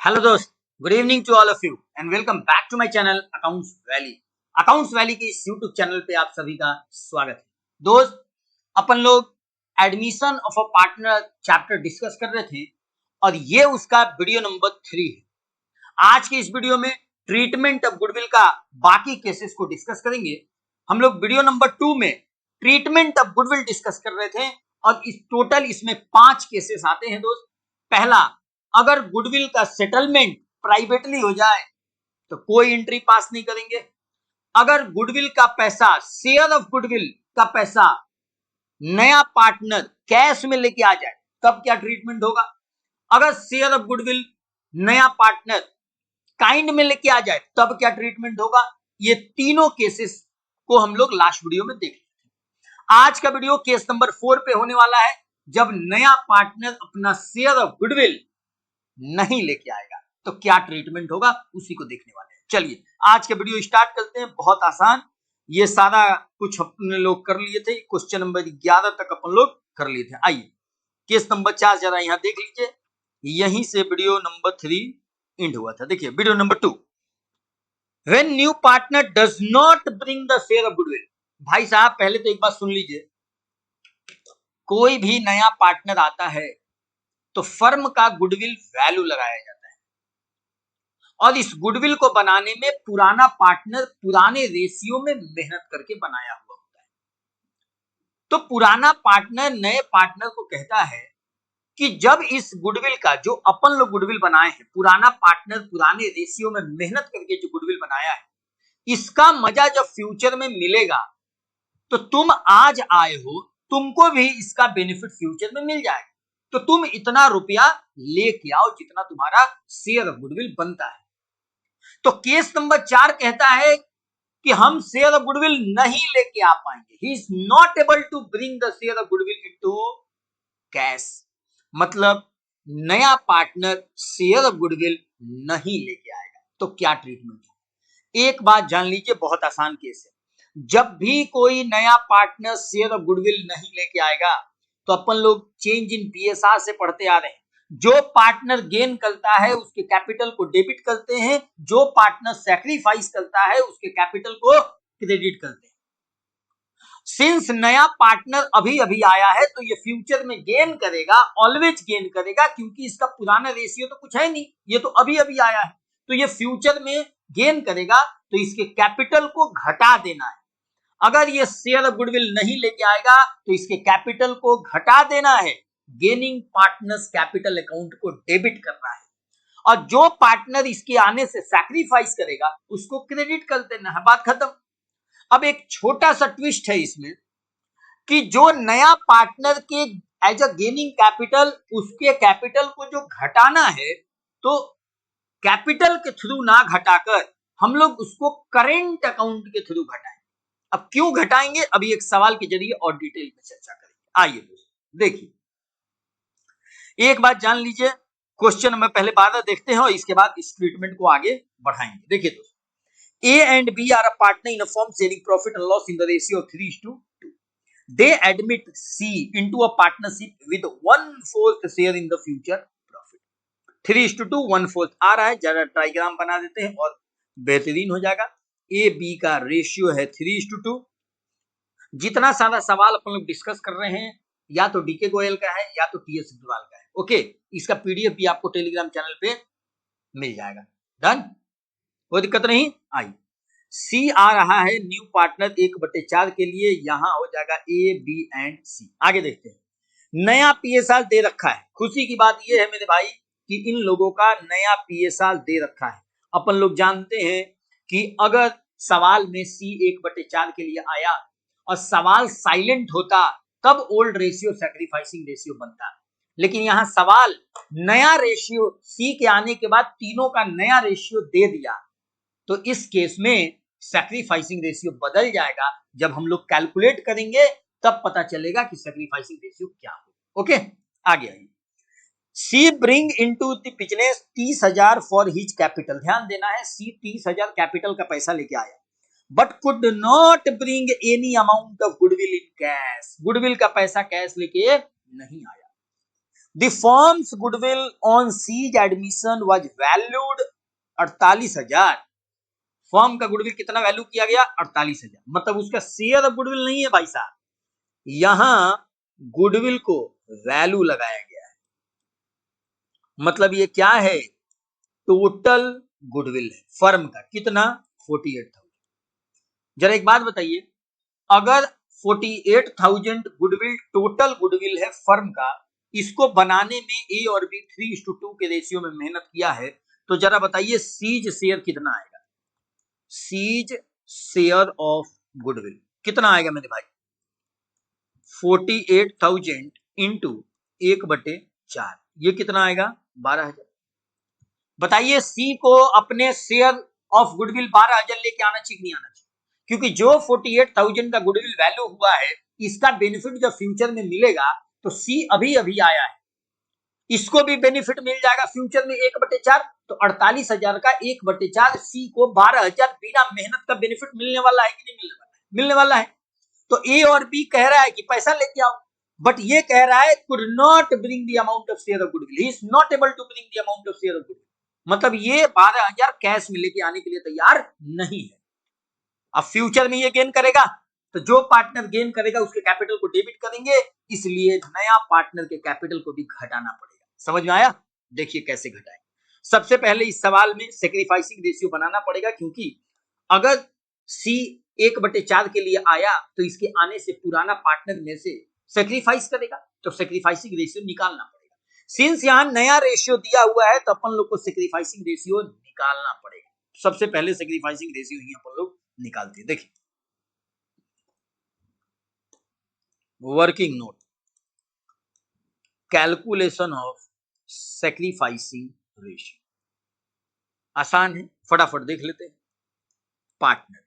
Hello दोस्त, good evening to all of you and welcome back to my channel accounts valley. Accounts valley के इस YouTube channel पे आप सभी का स्वागत है। दोस्त, अपन लोग admission of a partner chapter discuss कर रहे थे और ये उसका वीडियो नंबर 3 है। आज की इस वीडियो में ट्रीटमेंट ऑफ गुडविल का बाकी केसेस को डिस्कस करेंगे। हम लोग वीडियो नंबर 2 में ट्रीटमेंट ऑफ गुडविल डिस्कस कर रहे थे और इस टोटल इसमें 5 केसेस आते हैं दोस्त। पहला, अगर गुडविल का सेटलमेंट प्राइवेटली हो जाए तो कोई एंट्री पास नहीं करेंगे। अगर गुडविल का पैसा, शेयर ऑफ गुडविल का पैसा नया पार्टनर कैश में लेके आ जाए तब क्या ट्रीटमेंट होगा। अगर शेयर ऑफ गुडविल नया पार्टनर काइंड में लेके आ जाए तब क्या ट्रीटमेंट होगा। ये तीनों केसेस को हम लोग लास्ट वीडियो में देख लेते हैं। आज का वीडियो केस नंबर 4 पे होने वाला है, जब नया पार्टनर अपना शेयर ऑफ गुडविल नहीं लेके आएगा तो क्या ट्रीटमेंट होगा, उसी को देखने वाले हैं। चलिए आज का वीडियो स्टार्ट करते हैं। बहुत आसान, ये सारा कुछ अपने लोग कर लिए थे, क्वेश्चन नंबर 11 तक अपन लोग कर लिए थे। आइए केस नंबर 4 जरा यहां देख लीजिए, यहीं से वीडियो नंबर 3 एंड हुआ था। देखिए video number 2, when new partner does not bring the share of goodwill. भाई साहब पहले तो एक बात सुन लीजिए, कोई भी नया पार्टनर आता है तो फर्म का गुडविल वैल्यू लगाया जाता है और इस गुडविल को बनाने में पुराना पार्टनर पुराने रेशियो में मेहनत करके बनाया हुआ होता है। तो पुराना पार्टनर नए पार्टनर को कहता है कि जब इस गुडविल का, जो अपन लोग गुडविल बनाए हैं, पुराना पार्टनर पुराने रेशियो में मेहनत करके जो गुडविल बनाया है, इसका मजा जब फ्यूचर में मिलेगा तो तुम आज आए हो, तुमको भी इसका बेनिफिट फ्यूचर में मिल जाएगा। तो तुम इतना रुपया लेके आओ जितना तुम्हारा शेयर ऑफ गुडविल बनता है। तो केस नंबर 4 कहता है कि हम शेयर ऑफ गुडविल नहीं लेके आ पाएंगे। He is not able to bring the share of goodwill into cash. मतलब नया पार्टनर शेयर ऑफ गुडविल नहीं लेके आएगा तो क्या ट्रीटमेंट है। एक बात जान लीजिए, बहुत आसान केस है। जब भी कोई नया पार्टनर शेयर ऑफ गुडविल नहीं लेके आएगा तो अपन लोग चेंज इन पीएसआर से पढ़ते आ रहे हैं, जो पार्टनर गेन करता है उसके कैपिटल को डेबिट करते हैं, जो पार्टनर सैक्रिफाइस करता है उसके कैपिटल को क्रेडिट करते हैं। सिंस नया पार्टनर अभी अभी आया है तो ये फ्यूचर में गेन करेगा, ऑलवेज गेन करेगा, क्योंकि इसका पुराना रेशियो तो कुछ है नहीं, ये तो अभी अभी आया है। तो ये फ्यूचर में गेन करेगा तो इसके कैपिटल को घटा देना है। अगर ये शेयर ऑफ गुडविल नहीं लेके आएगा तो इसके कैपिटल को घटा देना है, गेनिंग पार्टनर्स कैपिटल अकाउंट को डेबिट करना है, और जो पार्टनर इसके आने से सैक्रिफाइस करेगा उसको क्रेडिट कर देना है। बात खत्म। अब एक छोटा सा ट्विस्ट है इसमें कि जो नया पार्टनर के एज अ गेनिंग कैपिटल, उसके कैपिटल को जो घटाना है तो कैपिटल के थ्रू ना घटाकर हम लोग उसको करेंट अकाउंट के थ्रू घटाएं। अब क्यों घटाएंगे, अभी एक सवाल के जरिए और डिटेल में चर्चा करेंगे। आइए दोस्तों देखिए, एक बात जान लीजिए, क्वेश्चन नंबर पहले 12 देखते हैं और इसके बाद इस ट्रीटमेंट को आगे बढ़ाएंगे। देखिए दोस्तों, A and B are a partner in a firm sharing profit and loss in the ratio of 3:2. They admit C into a partnership with 1/4 share in the future profit. 3:2 1/4 आ रहा है, जरा डायग्राम बना देते हैं और बेहतरीन हो जाएगा। A B का रेशियो है 3:2। जितना सारा सवाल अपन लोग डिस्कस कर रहे हैं या तो डीके गोयल का है या तो टीएस अग्रवाल का है। ओके, इसका पीडीएफ भी आपको टेलीग्राम चैनल पे मिल जाएगा। डन, कोई दिक्कत नहीं। आइए, सी आ रहा है न्यू पार्टनर 1/4 के लिए, यहां हो जाएगा ए बी एंड सी। आगे देखते हैं। नया पीएसआर दे रखा है। खुशी की बात यह है मेरे भाई कि इन लोगों का नया पीएसआर दे रखा है। अपन लोग जानते हैं कि अगर सवाल में सी 1/4 के लिए आया और सवाल साइलेंट होता तब ओल्ड रेशियो सैक्रिफाइसिंग रेशियो बनता, लेकिन यहां सवाल नया रेशियो सी के आने के बाद तीनों का नया रेशियो दे दिया, तो इस केस में सैक्रिफाइसिंग रेशियो बदल जाएगा। जब हम लोग कैलकुलेट करेंगे तब पता चलेगा कि सैक्रिफाइसिंग रेशियो क्या हो। ओके, आगे आइए। C bring into the business 30,000 for his capital. ध्यान देना है, सी 30,000 कैपिटल का पैसा लेके आया, but could not bring any amount of goodwill in cash. Goodwill का पैसा कैश लेके नहीं आया। The firm's goodwill on C's admission was valued 48,000। Firm का गुडविल कितना वैल्यू किया गया? 48,000। मतलब उसका शेयर ऑफ गुडविल नहीं है भाई साहब, यहां गुडविल को वैल्यू लगाया गया है। मतलब ये क्या है? टोटल गुडविल है फर्म का, कितना? 48,000। जरा एक बात बताइए, अगर 48,000 गुडविल टोटल गुडविल है फर्म का, इसको बनाने में ए और बी 3:2 के रेशियो में मेहनत किया है, तो जरा बताइए सीज शेयर कितना आएगा? सीज शेयर ऑफ गुडविल कितना आएगा मेरे भाई? 48,000 इंटू 1/4, ये कितना आएगा? 12,000। बताइए सी को अपने शेयर ऑफ गुडविल 12,000 लेके आना चाहिए नहीं आना चाहिए? क्योंकि जो 48,000 का गुडविल वैल्यू हुआ है, इसका बेनिफिट जब फ्यूचर में मिलेगा तो सी अभी अभी आया है, इसको भी बेनिफिट मिल जाएगा फ्यूचर में 1/4। तो 48,000 का 1/4 सी को 12,000 बिना मेहनत का बेनिफिट मिलने वाला है कि नहीं मिलने वाला है? मिलने वाला है। तो ए और बी कह रहा है कि पैसा लेके आओ, बट ये कह रहा है could not bring the amount of share of goodwill, he is not able to bring the amount of share of goodwill. मतलब ये 12,000 कैश में लेके आने के लिए तैयार नहीं है। अब फ्यूचर में ये गेन करेगा, तो जो पार्टनर गेन करेगा उसके कैपिटल को डेबिट करेंगे, इसलिए नया पार्टनर के कैपिटल को भी घटाना पड़ेगा। समझ में आया? देखिए कैसे घटाएं। सबसे पहले इस सवाल में सेक्रीफाइसिंग रेशियो बनाना पड़ेगा, क्योंकि अगर सी 1/4 के लिए आया तो इसके आने से पुराना पार्टनर में से सेक्रीफाइस करेगा, तो सेक्रीफाइसिंग रेशियो निकालना पड़ेगा। सिंस यहां नया रेशियो दिया हुआ है तो अपन लोग को सेक्रीफाइसिंग रेशियो निकालना पड़ेगा। सबसे पहले सेक्रीफाइसिंग रेशियो ही अपन लोग निकालते हैं। देखिए working note, calculation of sacrificing ratio आसान है, फटाफट देख लेते हैं। पार्टनर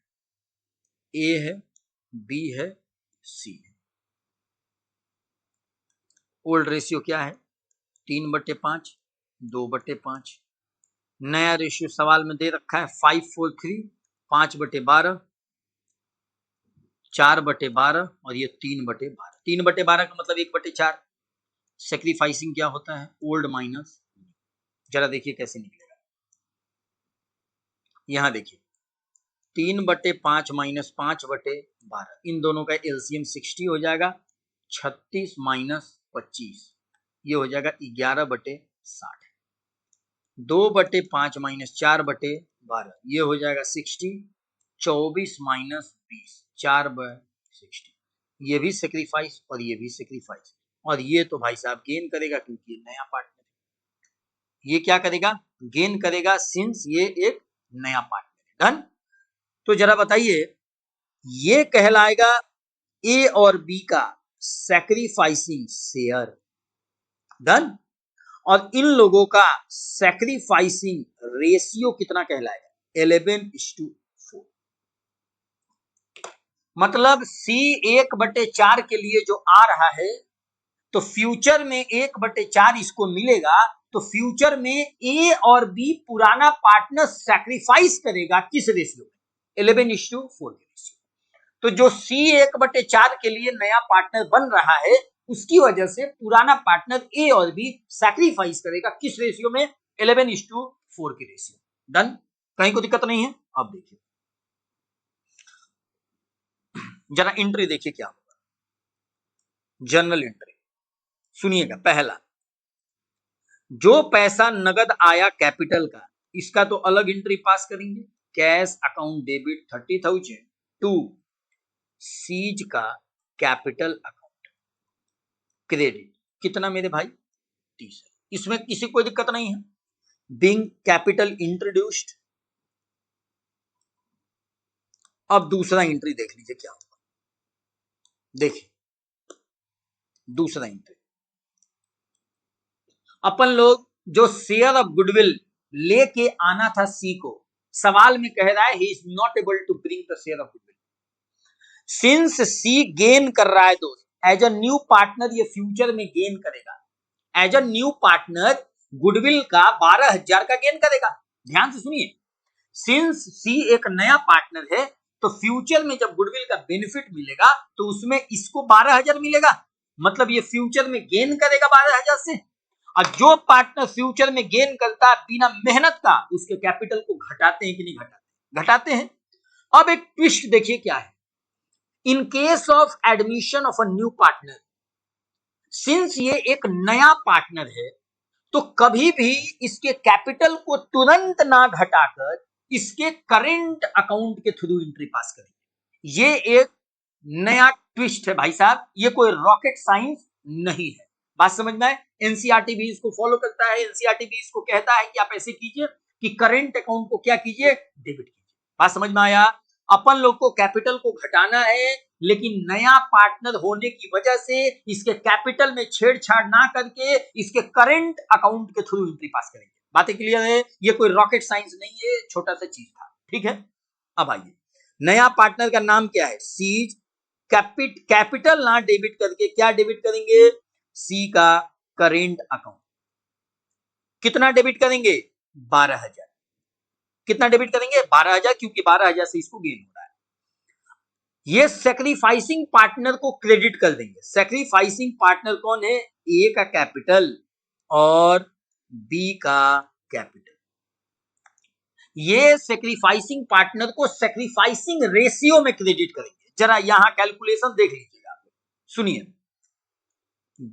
ए है, बी है, सी है। ओल्ड रेशियो क्या है? 3/5, 2/5। नया रेशियो सवाल में दे रखा है 5/3, 5/12, 4/12 और ये 3/12। 3/12 का मतलब 1/4। सेक्रीफाइसिंग क्या होता है? Old minus. जरा देखिए कैसे निकलेगा। यहां देखिए 3/5 माइनस 5/12, इन दोनों का एलसीएम 60 हो जाएगा। 36 माइनस 25, ये हो जाएगा 11/60। 2/5 माइनस 4/12, ये हो जाएगा 60। 24 माइनस 20, 4/60, ये भी सेक्रीफाइस और ये भी सेक्रीफाइस। और ये तो भाई साहब गेन करेगा क्योंकि ये नया पार्टनर है। ये क्या करेगा? गेन करेगा, सिंस ये एक नया पार्टनर है। डन। तो जरा बताइए, ये कहलाएगा ए और बी का सैक्रिफाइसिंग शेयर। डन। और इन लोगों का सैक्रिफाइसिंग रेशियो कितना कहलाएगा? 11:4। मतलब सी 1/4 के लिए जो आ रहा है, तो फ्यूचर में 1/4 इसको मिलेगा, तो फ्यूचर में ए और बी पुराना पार्टनर सैक्रिफाइस करेगा किस रेशियो में? 11:4 के रेशियो। तो जो सी 1/4 के लिए नया पार्टनर बन रहा है, उसकी वजह से पुराना पार्टनर ए और बी सैक्रिफाइस करेगा किस रेशियो में? 11:4 के रेशियो। डन। कहीं को दिक्कत नहीं है? अब देखिए जरा एंट्री देखिए क्या होगा। जर्नल एंट्री सुनिएगा। पहला, जो पैसा नगद आया कैपिटल का, इसका तो अलग एंट्री पास करेंगे। Cash account debit 30,000 to C's का कैपिटल अकाउंट क्रेडिट कितना मेरे भाई? 30। इसमें किसी कोई दिक्कत नहीं है। Being capital introduced. अब दूसरा एंट्री देख लीजिए क्या होगा। देखिए दूसरा एंट्री, अपन लोग जो शेयर ऑफ गुडविल लेके आना था सी को, सवाल में कह रहा है ही is not able to bring the share of goodwill. Since C gain कर रहा है दोस्त, एज अ न्यू पार्टनर ये फ्यूचर में गेन करेगा। As a new partner goodwill का 12,000 का गेन करेगा। ध्यान से सुनिए, सिंस सी एक नया पार्टनर है, तो फ्यूचर में जब गुडविल का बेनिफिट मिलेगा तो उसमें इसको 12,000 मिलेगा। मतलब ये फ्यूचर में गेन करेगा 12,000 से, और जो पार्टनर फ्यूचर में गेन करता है बिना मेहनत का, उसके कैपिटल को घटाते हैं कि नहीं घटाते? घटाते हैं। अब एक ट्विस्ट देखिए क्या है। In case of admission of a new partner, since ये एक नया पार्टनर है, तो कभी भी इसके कैपिटल को तुरंत ना घटाकर इसके करंट अकाउंट के थ्रू एंट्री पास करेंगे। ये एक नया ट्विस्ट है भाई साहब, ये कोई रॉकेट साइंस नहीं है। बात समझ में आए? एनसीईआरटी भी इसको फॉलो करता है। एनसीईआरटी भी इसको कहता है कि आप ऐसे कीजिए कि करंट अकाउंट को क्या कीजिए, डेबिट कीजिए। बात समझ में आया? अपन लोग को कैपिटल को घटाना है, लेकिन नया पार्टनर होने की वजह से इसके कैपिटल में छेड़छाड़ ना करके इसके करंट अकाउंट के थ्रू एंट्री पास करेंगे। बातें क्लियर है? ये कोई रॉकेट साइंस नहीं है, छोटा सा चीज था। ठीक है, अब आइए, नया पार्टनर का नाम क्या है? सीज कैपिटल ना डेबिट करके क्या डेबिट करेंगे? सी का करेंट अकाउंट। कितना डेबिट करेंगे? 12,000। कितना डेबिट करेंगे? 12,000, क्योंकि 12,000 से इसको गेन हो रहा है। ये सेक्रीफाइसिंग पार्टनर को क्रेडिट कर देंगे। सेक्रीफाइसिंग पार्टनर कौन है? ए का कैपिटल और बी का कैपिटल। ये सेक्रीफाइसिंग पार्टनर को सेक्रीफाइसिंग रेशियो में क्रेडिट करेंगे। जरा यहां कैलकुलेशन देख लीजिएगा, सुनिए।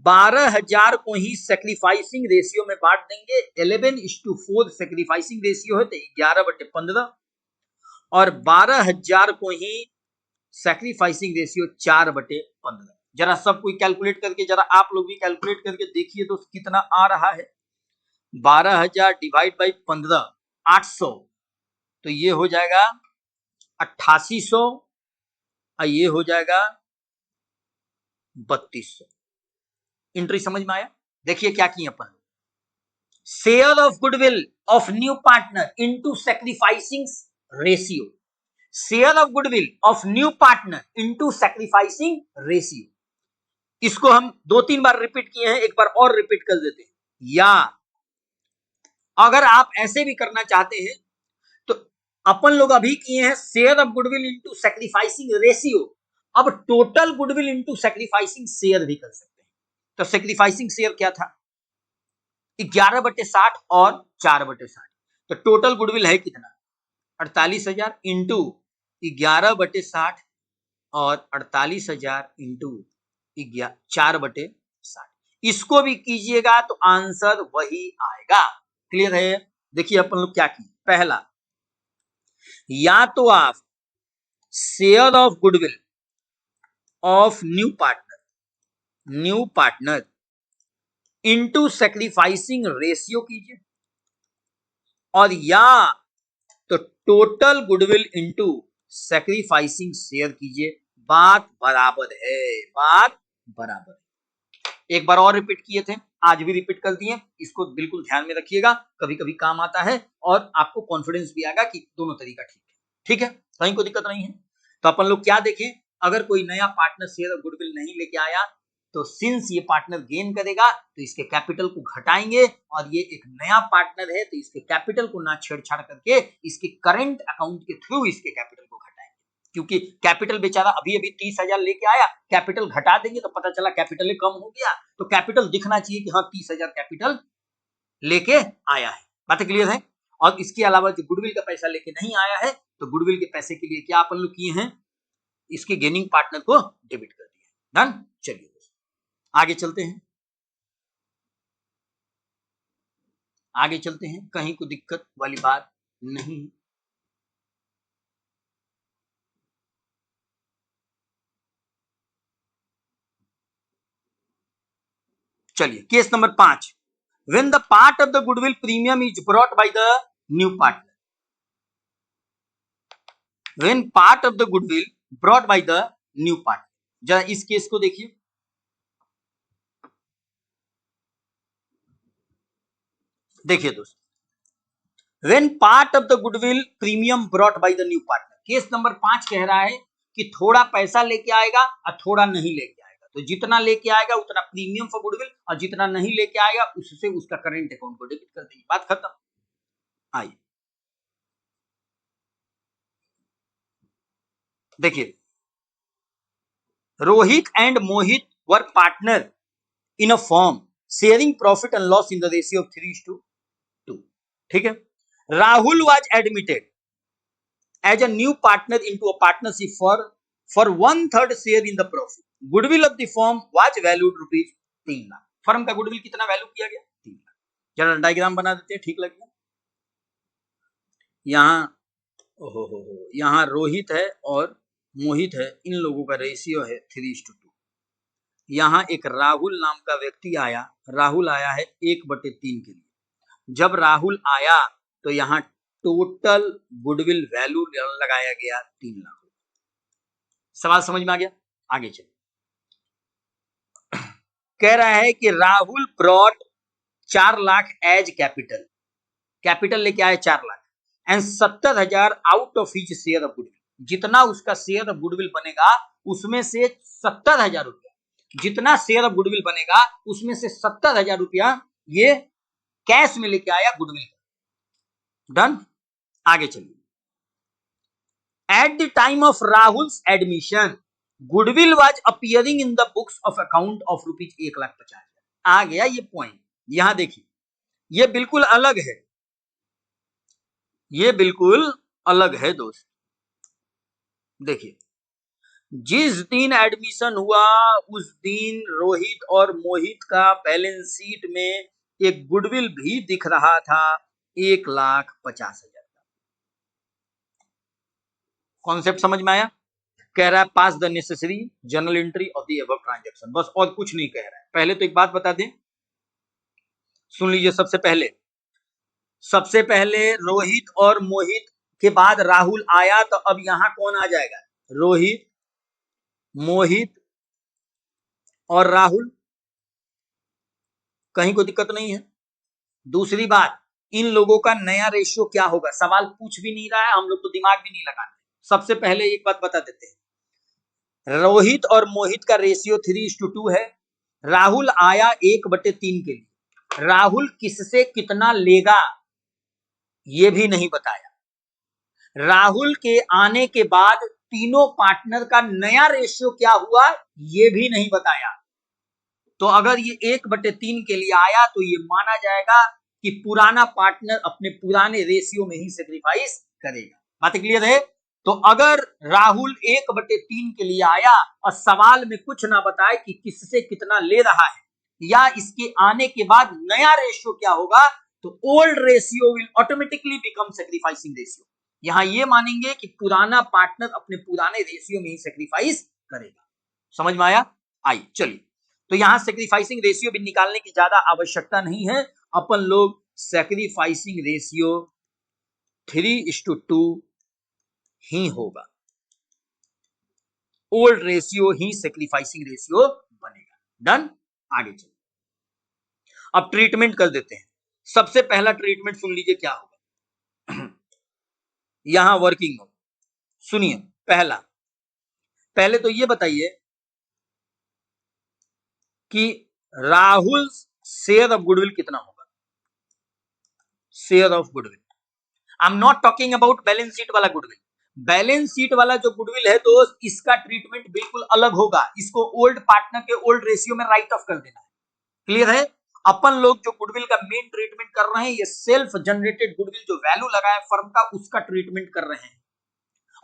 12,000 को ही सेक्रीफाइसिंग रेशियो में बांट देंगे। 11:4 सेक्रीफाइसिंग रेशियो है, तो 11/15, और 12,000 को ही सैक्रिफाइसिंग रेशियो 4/15। जरा सब कोई कैलकुलेट करके, जरा आप लोग भी कैलकुलेट करके देखिए तो कितना आ रहा है। 12,000 डिवाइड बाई 15, 800, तो ये हो जाएगा 8800, और ये हो जाएगा 3200। एंट्री समझ में आया? देखिए क्या किए अपन, sale of goodwill of new partner into sacrificing ratio. Share of goodwill of new partner into sacrificing ratio. इसको हम 2-3 बार रिपीट किए हैं, एक बार और रिपीट कर देते हैं। या अगर आप ऐसे भी करना चाहते हैं तो अपन लोग अभी किए हैं share of goodwill into sacrificing ratio, अब total goodwill into sacrificing share भी कर सकते हैं। तो सैक्रिफाइसिंग शेयर क्या था? 11/60 और 4/60, तो टोटल गुडविल है कितना? 48,000 इंटू 11/60 और 48,000 इंटू 4/60। इसको भी कीजिएगा तो आंसर वही आएगा। क्लियर है? देखिए अपन लोग क्या किए। पहला, या तो आप share of goodwill of new partner into sacrificing ratio कीजिए, और या तो total goodwill into sacrificing share कीजिए। बात बराबर है, बात बराबर है। एक बार और रिपीट किए थे, आज भी रिपीट कर दिए। इसको बिल्कुल ध्यान में रखिएगा, कभी कभी काम आता है और आपको कॉन्फिडेंस भी आएगा कि दोनों तरीका ठीक है। ठीक है, कहीं कोई दिक्कत नहीं है। तो अपन लोग क्या देखें, अगर कोई नया पार्टनर शेयर और गुडविल नहीं लेके आया, तो सिंस ये पार्टनर गेन करेगा तो इसके कैपिटल को घटाएंगे, और ये एक नया पार्टनर है तो इसके कैपिटल को ना छेड़छाड़ करके इसके करंट अकाउंट के थ्रू इसके कैपिटल को घटाएंगे। क्योंकि कैपिटल बेचारा अभी अभी 30,000 लेके आया, कैपिटल घटा देंगे तो पता चला कैपिटल कम हो गया, तो कैपिटल दिखना चाहिए कि हाँ 30,000 कैपिटल लेके आया है। बात क्लियर है? और इसके अलावा जो गुडविल का पैसा लेके नहीं आया है, तो गुडविल के पैसे के लिए क्या अपन लोग किए हैं, इसके गेनिंग पार्टनर को डेबिट कर दिया। डन। चलिए आगे चलते हैं, आगे चलते हैं, कहीं कोई दिक्कत वाली बात नहीं। चलिए case number 5, when the part of the goodwill premium is brought by the new partner, when part of the goodwill brought by the new partner। जरा इस केस को देखिए, देखिए दोस्तों, when part of the goodwill premium brought by the new partner, case number 5 कह रहा है कि थोड़ा पैसा लेके आएगा और थोड़ा नहीं लेके आएगा, तो जितना लेके आएगा उतना प्रीमियम फॉर गुडविल, और जितना नहीं लेके आएगा उससे उसका करंट अकाउंट को डेबिट कर देंगे। बात खत्म। आइए देखिए, Rohit and Mohit were partner in a firm sharing profit and loss in the ratio of 3:2। ठीक है। Rahul was admitted as a new partner into a partnership for 1/3 share in the profit. Goodwill of the firm was valued rupees 3 lakh. Firm का goodwill कितना value किया गया? 3 लाख। जरा diagram बना देते हैं, ठीक लगेगा। यहाँ रोहित है और मोहित है, इन लोगों का रेशियो है 3:2। यहाँ एक राहुल नाम का व्यक्ति आया, राहुल आया है 1/3 के लिए। जब राहुल आया तो यहाँ टोटल गुडविल वैल्यू लगाया गया 3 लाख। सवाल समझ में आ गया? आगे चलिए। कह रहा है कि Rahul brought 4 lakh as capital, capital लेके आए 4 lakh, and 70,000 out of his share of goodwill. जितना उसका शेयर ऑफ गुडविल बनेगा उसमें से 70,000 रुपया, जितना शेयर ऑफ गुडविल बनेगा उसमें से 70,000 रुपया ये कैश में लेके आया गुडविल। डन। आगे चलिए। At the time of Rahul's admission goodwill was appearing in the books of account of rupees 1,50,000। आ गया ये पॉइंट। यहां देखिए, ये बिल्कुल अलग है, ये बिल्कुल अलग है दोस्त। देखिए, जिस दिन एडमिशन हुआ उस दिन रोहित और मोहित का बैलेंस शीट में एक गुडविल भी दिख रहा था 1,50,000 का। कॉन्सेप्ट समझ में आया? कह रहा है pass the necessary journal entry of the above transaction, बस और कुछ नहीं कह रहा है। पहले तो एक बात बता दें, सुन लीजिए। सबसे पहले रोहित और मोहित के बाद राहुल आया, तो अब यहां कौन आ जाएगा? रोहित, मोहित और राहुल। कहीं कोई दिक्कत नहीं है। दूसरी बात, इन लोगों का नया रेशियो क्या होगा? सवाल पूछ भी नहीं रहा है, हम लोग तो दिमाग भी नहीं लगाते। सबसे पहले एक बात बता देते हैं, रोहित और मोहित का रेशियो 3:2 है। राहुल आया 1/3 के लिए। राहुल किससे कितना लेगा ये भी नहीं बताया। राहुल के आने के बाद तीनों पार्टनर का नया रेशियो क्या हुआ ये भी नहीं बताया। तो अगर ये 1/3 के लिए आया तो ये माना जाएगा कि पुराना पार्टनर अपने पुराने रेशियो में ही सेक्रीफाइस करेगा। बात क्लियर है? तो अगर राहुल 1/3 के लिए आया और सवाल में कुछ ना बताए कि किससे कितना ले रहा है या इसके आने के बाद नया रेशियो क्या होगा, तो old ratio will automatically become sacrificing ratio. यहां ये मानेंगे कि पुराना पार्टनर अपने पुराने रेशियो में ही सेक्रीफाइस करेगा। समझ में आया? आइए चलिए। तो यहां सेक्रीफाइसिंग रेशियो भी निकालने की ज्यादा आवश्यकता नहीं है। अपन लोग सेक्रीफाइसिंग रेशियो 3:2 ही होगा। ओल्ड रेशियो ही सेक्रीफाइसिंग रेशियो बनेगा। डन। आगे चलिए, अब ट्रीटमेंट कर देते हैं। सबसे पहला ट्रीटमेंट सुन लीजिए क्या होगा। यहां वर्किंग हो, सुनिए। पहले तो ये बताइए कि राहुल शेयर ऑफ गुडविल कितना होगा? Share of goodwill, I am not talking about balance sheet वाला गुडविल। बैलेंस शीट वाला जो गुडविल है दोस्त, इसका ट्रीटमेंट बिल्कुल अलग होगा। इसको ओल्ड पार्टनर के ओल्ड रेशियो में राइट ऑफ कर देना है। क्लियर है? अपन लोग जो गुडविल का मेन ट्रीटमेंट कर रहे हैं, ये सेल्फ जनरेटेड गुडविल जो वैल्यू लगा है फर्म का, उसका ट्रीटमेंट कर रहे हैं।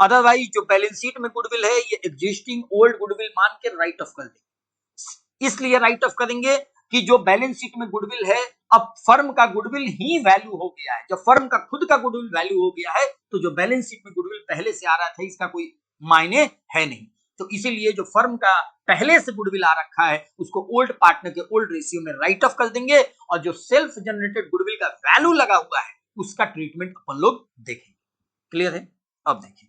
अदरवाइज जो बैलेंस शीट में गुडविल है, ये एग्जिस्टिंग ओल्ड गुडविल मान के राइट ऑफ कर देंगे। इसलिए राइट ऑफ करेंगे कि जो बैलेंस शीट में गुडविल है, अब फर्म का गुडविल ही वैल्यू हो गया है। जब फर्म का खुद का गुडविल वैल्यू हो गया है, तो जो बैलेंस शीट में गुडविल पहले से आ रहा था, इसका कोई मायने है नहीं। तो इसीलिए जो फर्म का पहले से गुडविल आ रखा है, उसको ओल्ड पार्टनर के ओल्ड रेशियो में राइट ऑफ कर देंगे, और जो सेल्फ जनरेटेड गुडविल का वैल्यू लगा हुआ है, उसका ट्रीटमेंट अपन लोग देखेंगे। क्लियर है? अब देखिए,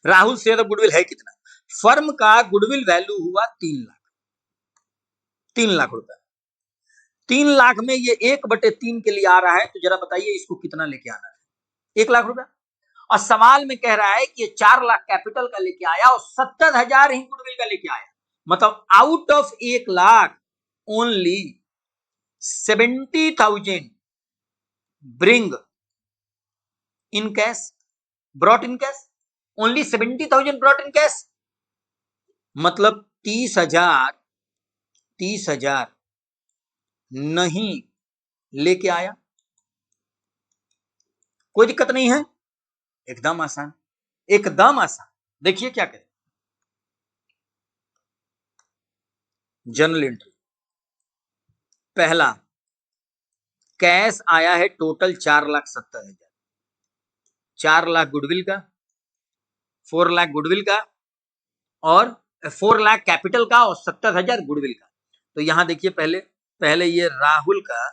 राहुल शेयर ऑफ गुडविल है कितना? फर्म का गुडविल वैल्यू हुआ 3 लाख, 3 लाख रुपए। 3 लाख में ये 1/3 के लिए आ रहा है, तो जरा बताइए इसको कितना लेके आना है? 1 लाख रुपया। और सवाल में कह रहा है कि ये 4 लाख कैपिटल का लेके आया और 70,000 ही गुडविल का लेके आया। मतलब out of 1 lakh only 70,000 bring in cash, brought in cash. Only 70,000 brought in cash. मतलब 30,000 नहीं लेके आया, कोई दिक्कत नहीं है, एकदम आसान, एकदम आसान। देखिए क्या करें, जर्नल एंट्री, पहला कैश आया है टोटल 4,70,000, 4 लाख गुडविल का, 4 लाख गुडविल का और 4 लाख कैपिटल का और 70,000 गुडविल का। तो यहां देखिए पहले पहले ये राहुल का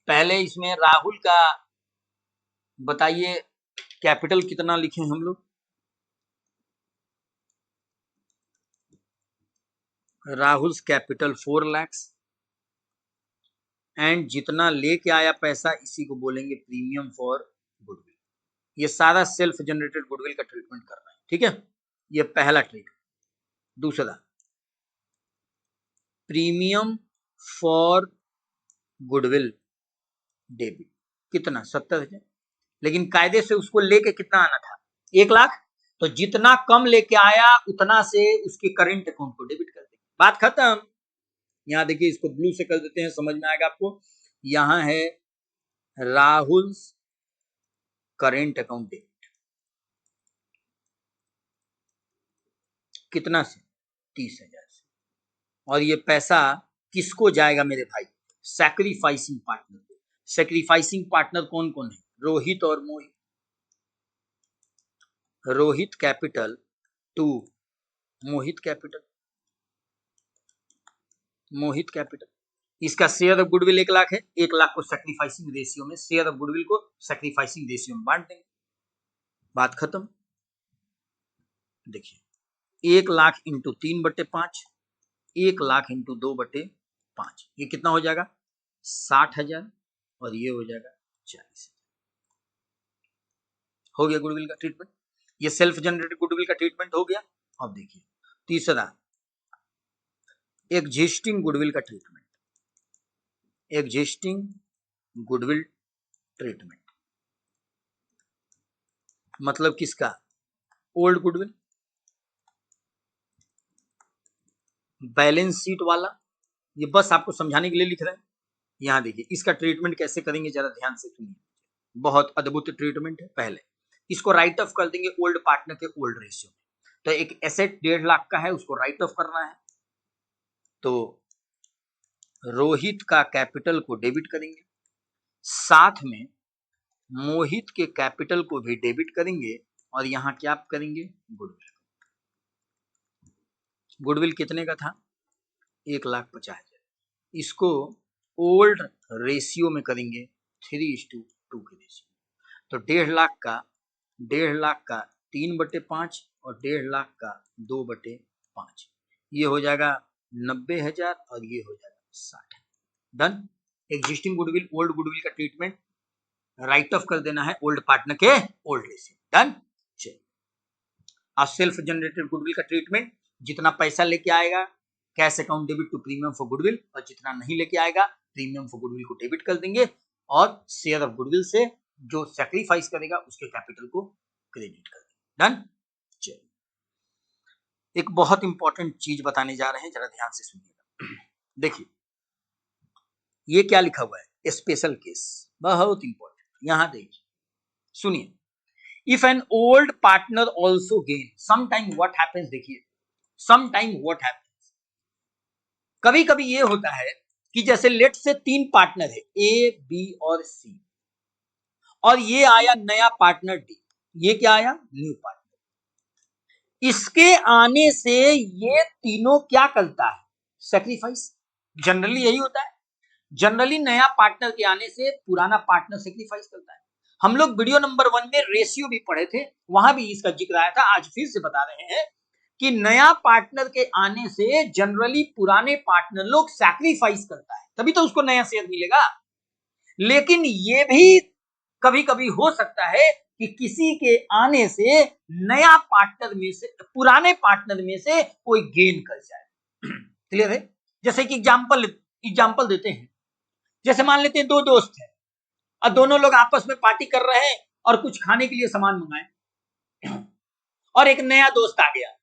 पहले इसमें राहुल का बताइए कैपिटल कितना लिखे हम लोग, राहुल कैपिटल 4 लाख एंड जितना लेके आया पैसा इसी को बोलेंगे प्रीमियम फॉर गुडविल। ये सारा सेल्फ जनरेटेड गुडविल का ट्रीटमेंट कर रहे हैं, ठीक है, ये पहला ट्रीटमेंट। दूसरा प्रीमियम फॉर गुडविल डेबिट, कितना 70,000, लेकिन कायदे से उसको लेके कितना आना था 1 लाख, तो जितना कम लेके आया उतना से उसके करेंट अकाउंट को डेबिट कर देंगे, बात खत्म। यहां देखिए इसको ब्लू से कर देते हैं, समझ में आएगा आपको। यहां है राहुल करेंट अकाउंट डेबिट, कितना से 30,000 से, और ये पैसा किसको जाएगा मेरे भाई, सैक्रिफाइसिंग पार्टनर को। सैक्रिफाइसिंग पार्टनर कौन कौन है, रोहित और Mohit, Rohit capital to Mohit capital, Mohit capital, इसका शेयर ऑफ गुडविल 1 लाख है, 1 लाख को सैक्रिफाइसिंग रेशियो में, शेयर ऑफ गुडविल को सैक्रिफाइसिंग रेशियो में बांट देंगे, बात खत्म। देखिए 1 लाख इंटू 3/5, 1 लाख इंटू 2/5, ये कितना हो जाएगा 60,000 और ये हो जाएगा 40,000। हो गया गुडविल का ट्रीटमेंट, ये सेल्फ जनरेटेड गुडविल का ट्रीटमेंट हो गया। अब देखिए तीसरा एग्जिस्टिंग गुडविल का ट्रीटमेंट, एग्जिस्टिंग गुडविल ट्रीटमेंट मतलब किसका, ओल्ड गुडविल, बैलेंस शीट वाला, ये बस आपको समझाने के लिए लिख रहे हैं। यहां देखिए इसका ट्रीटमेंट कैसे करेंगे जरा ध्यान से सुनिए, बहुत अद्भुत ट्रीटमेंट है। पहले इसको राइट ऑफ कर देंगे ओल्ड पार्टनर के ओल्ड रेशियो में, तो एक एसेट 1.5 लाख का है उसको राइट ऑफ करना है, तो रोहित का कैपिटल को डेबिट करेंगे, साथ में मोहित के कैपिटल को भी डेबिट करेंगे, और यहां क्या करेंगे गुडविल, गुडविल कितने का था 1,50,000, इसको ओल्ड रेशियो में करेंगे 3:2 के रेशियो, तो 1.5 लाख का 3/5 और 1.5 लाख का 2/5, ये हो जाएगा 90,000 और ये हो जाएगा 60,000। Done. Existing goodwill old goodwill का ट्रीटमेंट राइट ऑफ कर देना है ओल्ड पार्टनर के ओल्ड रेशियो, डन। चलिए अब सेल्फ जनरेटेड गुडविल का ट्रीटमेंट, जितना पैसा लेके आएगा cash account debit to premium for goodwill, और जितना नहीं लेके आएगा प्रीमियम फॉर गुडविल को डेबिट कर देंगे, और शेयर ऑफ गुडविल से जो सैक्रिफाइस करेगा उसके कैपिटल को क्रेडिट कर देंगे, डन। चलिए एक बहुत इंपॉर्टेंट चीज बताने जा रहे हैं, जरा ध्यान से सुनिएगा। देखिए ये क्या लिखा हुआ है, स्पेशल केस, बहुत इंपॉर्टेंट, यहां देखिए सुनिए, if an old partner also gain sometime what happens, देखिए समटाइम व्हाट हैपेंस, कभी कभी ये होता है कि जैसे लेट से 3 पार्टनर है ए बी और सी, और ये आया नया पार्टनर डी, ये क्या आया न्यू पार्टनर, इसके आने से ये तीनों क्या करता है सैक्रिफाइस, जनरली यही होता है, जनरली नया पार्टनर के आने से पुराना पार्टनर सैक्रिफाइस करता है। हम लोग वीडियो नंबर 1 में रेशियो भी पढ़े थे, वहां भी इसका जिक्र आया था, आज फिर से बता रहे हैं कि नया पार्टनर के आने से जनरली पुराने पार्टनर लोग सैक्रिफाइस करता है, तभी तो उसको नया शेयर मिलेगा। लेकिन ये भी कभी कभी हो सकता है कि किसी के आने से नया पार्टनर में से पुराने पार्टनर में से कोई गेन कर जाए। क्लियर है, जैसे कि एग्जांपल देते हैं, जैसे मान लेते हैं 2 दोस्त हैं और दोनों लोग आपस में पार्टी कर रहे हैं और कुछ खाने के लिए सामान मंगाए, और एक नया दोस्त आ गया।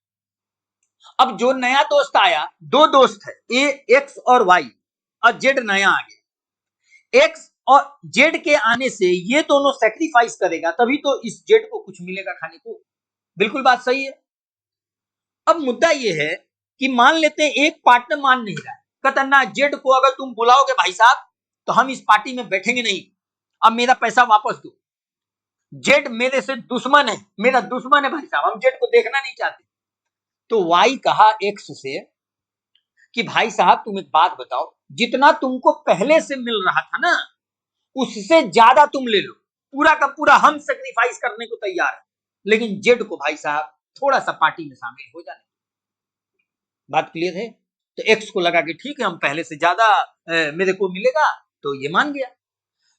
अब जो नया दोस्त आया, दो दोस्त है, ए एक्स और वाई, और जेड नया आ गया। एक्स और जेड के आने से ये दोनों सेक्रीफाइस करेगा, तभी तो इस जेड को कुछ मिलेगा खाने को। बिल्कुल बात सही है। अब मुद्दा ये है कि मान लेते हैं एक पार्टनर मान नहीं रहा है, कहता ना जेड को अगर तुम बुलाओगे भाई साहब तो हम इस पार्टी में बैठेंगे नहीं, अब मेरा पैसा वापस दो। जेड मेरे से दुश्मन है, मेरा दुश्मन है भाई साहब, हम जेड को देखना नहीं चाहते। तो वाई कहा एक्स से कि भाई साहब तुम एक बात बताओ, जितना तुमको पहले से मिल रहा था ना उससे ज्यादा तुम ले लो, पूरा का पूरा हम सेक्रीफाइस करने को तैयार है, लेकिन जेड को भाई साहब थोड़ा सा पार्टी में शामिल हो जाने। बात क्लियर है? तो एक्स को लगा कि ठीक है, हम पहले से ज्यादा मेरे को मिलेगा, तो ये मान गया।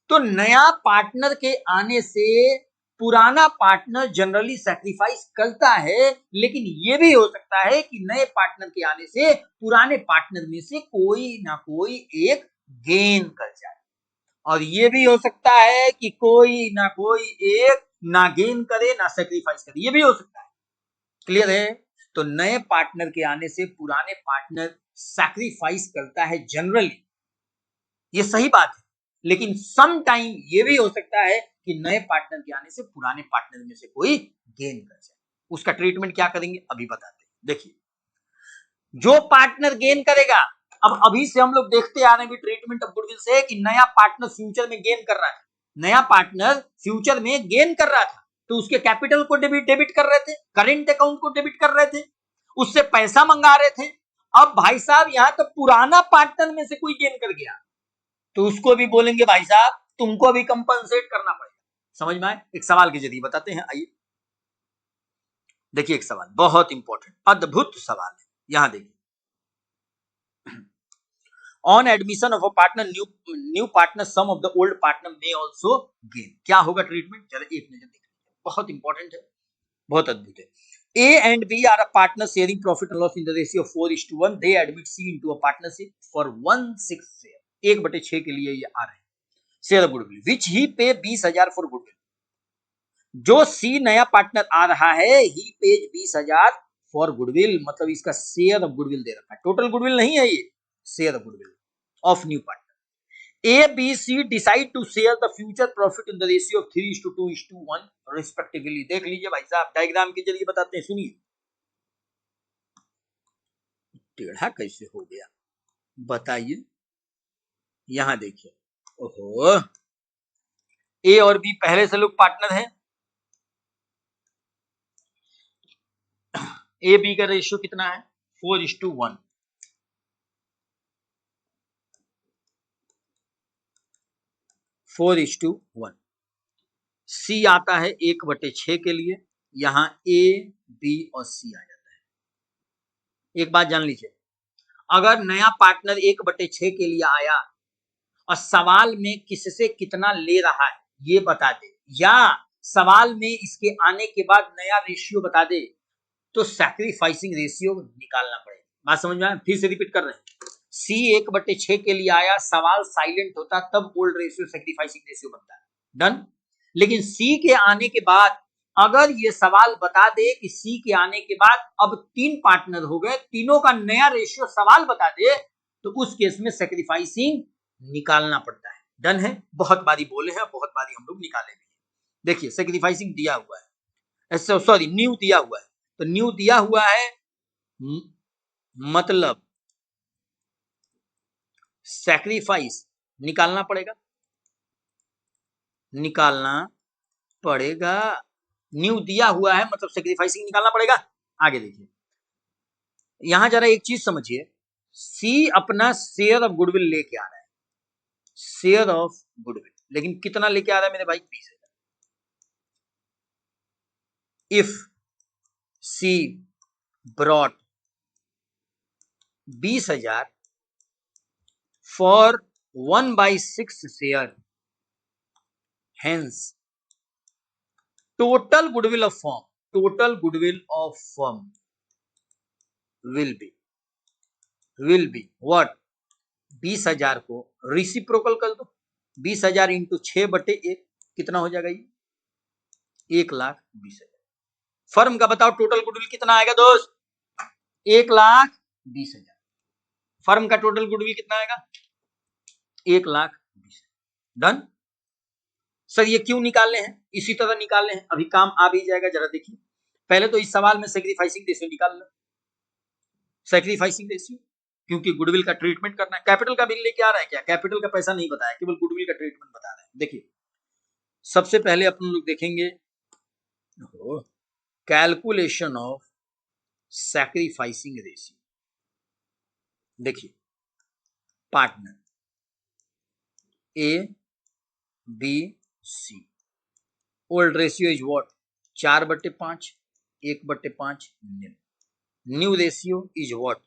तो नया पार्टनर के आने से पुराना पार्टनर जनरली सैक्रिफाइस करता है, लेकिन ये भी हो सकता है कि नए पार्टनर के आने से पुराने पार्टनर में से कोई ना कोई एक गेन कर जाए, और ये भी हो सकता है कि कोई ना कोई एक ना गेन करे ना सैक्रिफाइस करे, ये भी हो सकता है। क्लियर है? तो नए पार्टनर के आने से पुराने पार्टनर सैक्रिफाइस करता है जनरली, ये सही बात है, लेकिन सम टाइम ये भी हो सकता है कि नए पार्टनर के आने से पुराने पार्टनर में से कोई गेन कर जाए। उसका ट्रीटमेंट क्या करेंगे अभी बताते हैं। देखिए, जो पार्टनर गेन करेगा, अब अभी से हम लोग देखते आ रहे हैं ट्रीटमेंट ऑफ गुडविल से कि नया पार्टनर फ्यूचर में गेन कर रहा है, नया पार्टनर फ्यूचर में गेन कर रहा था, तो उसके कैपिटल को डेबिट कर रहे थे, करेंट अकाउंट को डेबिट कर रहे थे, उससे पैसा मंगा रहे थे। अब भाई साहब यहां तो पुराना पार्टनर में से कोई गेन कर गया, तो उसको भी बोलेंगे भाई साहब तुमको भी कंपनसेट करना पड़ेगा। समझ में आए? एक सवाल के जरिए बताते हैं, आइए देखिए, एक सवाल बहुत इंपॉर्टेंट, अद्भुत सवाल है, यहां देखिए। On admission of a partner, new partner, some of the old partner may also gain. क्या होगा ट्रीटमेंट? चलो एक नजर देख लीजिए, बहुत इंपॉर्टेंट है, बहुत अद्भुत है। A and B are a partner sharing profit and loss in the ratio of 4:1. They admit C into a partnership for 1/6 share. 1/6 के लिए ये आ रहे हैं। शेयर गुडविल विच ही पे 20,000 फॉर गुडविल। जो सी नया पार्टनर आ रहा है, ही पेज 20,000 फॉर गुडविल, मतलब इसका शेयर ऑफ गुडविल दे रखा है, टोटल गुडविल नहीं है ये, share of goodwill of new partner. A, B, C decide to share the future profit in the ratio of 3:2:1 respectively. देख लीजिए भाई साहब, डायग्राम के जरिए बताते हैं, सुनिए। टेढ़ा कैसे हो गया बताइए, यहां देखिए, ओहो, ए और बी पहले से लोग पार्टनर हैं। ए बी का रेशियो कितना है? 4:1। 4:1। सी आता है 1/6 के लिए, यहां ए बी और सी आ जाता है। एक बात जान लीजिए, अगर नया पार्टनर 1/6 के लिए आया और सवाल में किससे कितना ले रहा है ये बता दे, या सवाल में इसके आने के बाद नया रेशियो बता दे, तो सैक्रिफाइसिंग रेशियो निकालना पड़ेगा। बात समझ में आया? फिर से रिपीट कर रहे हैं, सी 1/6 के लिए आया, सवाल साइलेंट होता तब ओल्ड रेशियो सैक्रिफाइसिंग रेशियो बनता है, डन। लेकिन सी के आने के बाद अगर ये सवाल बता दे कि सी के आने के बाद अब 3 पार्टनर हो गए, तीनों का नया रेशियो सवाल बता दे, तो उस केस में सैक्रिफाइसिंग निकालना पड़ता है। डन है? बहुत बारी बोले हैं, बहुत बारी हम लोग निकाले भी हैं। देखिए, सैक्रिफाइसिंग दिया हुआ है, सॉरी न्यू दिया हुआ है, तो न्यू दिया हुआ है, मतलब सैक्रिफाइस निकालना पड़ेगा, निकालना पड़ेगा। न्यू दिया हुआ है मतलब सैक्रिफाइसिंग निकालना पड़ेगा। आगे देखिए, यहां जरा एक चीज समझिए, सी अपना शेयर ऑफ गुडविल लेके आ रहा है, शेयर ऑफ गुडविल, लेकिन कितना लेके आ रहा है मेरे भाई? 20,000। If C brought 20,000 for 1/6 share, hence total goodwill of firm will be what? 20,000 को रिसिप्रोकल कर दो, 20,000 इंटू 6/1 कितना हो जाएगा? ये 1,20,000। फर्म का बताओ टोटल गुडविल कितना आएगा दोस्त? 1,20,000। फर्म का टोटल गुडविल कितना आएगा? 1,20,000। डन। सर ये क्यों निकालने हैं? इसी तरह निकालने हैं, अभी काम आ भी जाएगा, जरा देखिए। पहले तो इस सवाल में सेक्रीफाइसिंग रेशियो निकाल लो। सेक्रीफाइसिंग रेशियो, क्योंकि गुडविल का ट्रीटमेंट करना है। कैपिटल का बिल लेके आ रहा है क्या? कैपिटल का पैसा नहीं बताया, केवल गुडविल का ट्रीटमेंट बता रहे हैं। देखिए सबसे पहले अपन लोग देखेंगे कैलकुलेशन ऑफ सैक्रिफाइसिंग रेशियो। देखिए partner A B C, old ratio is what? 4/5, 1/5 nil. New ratio is what?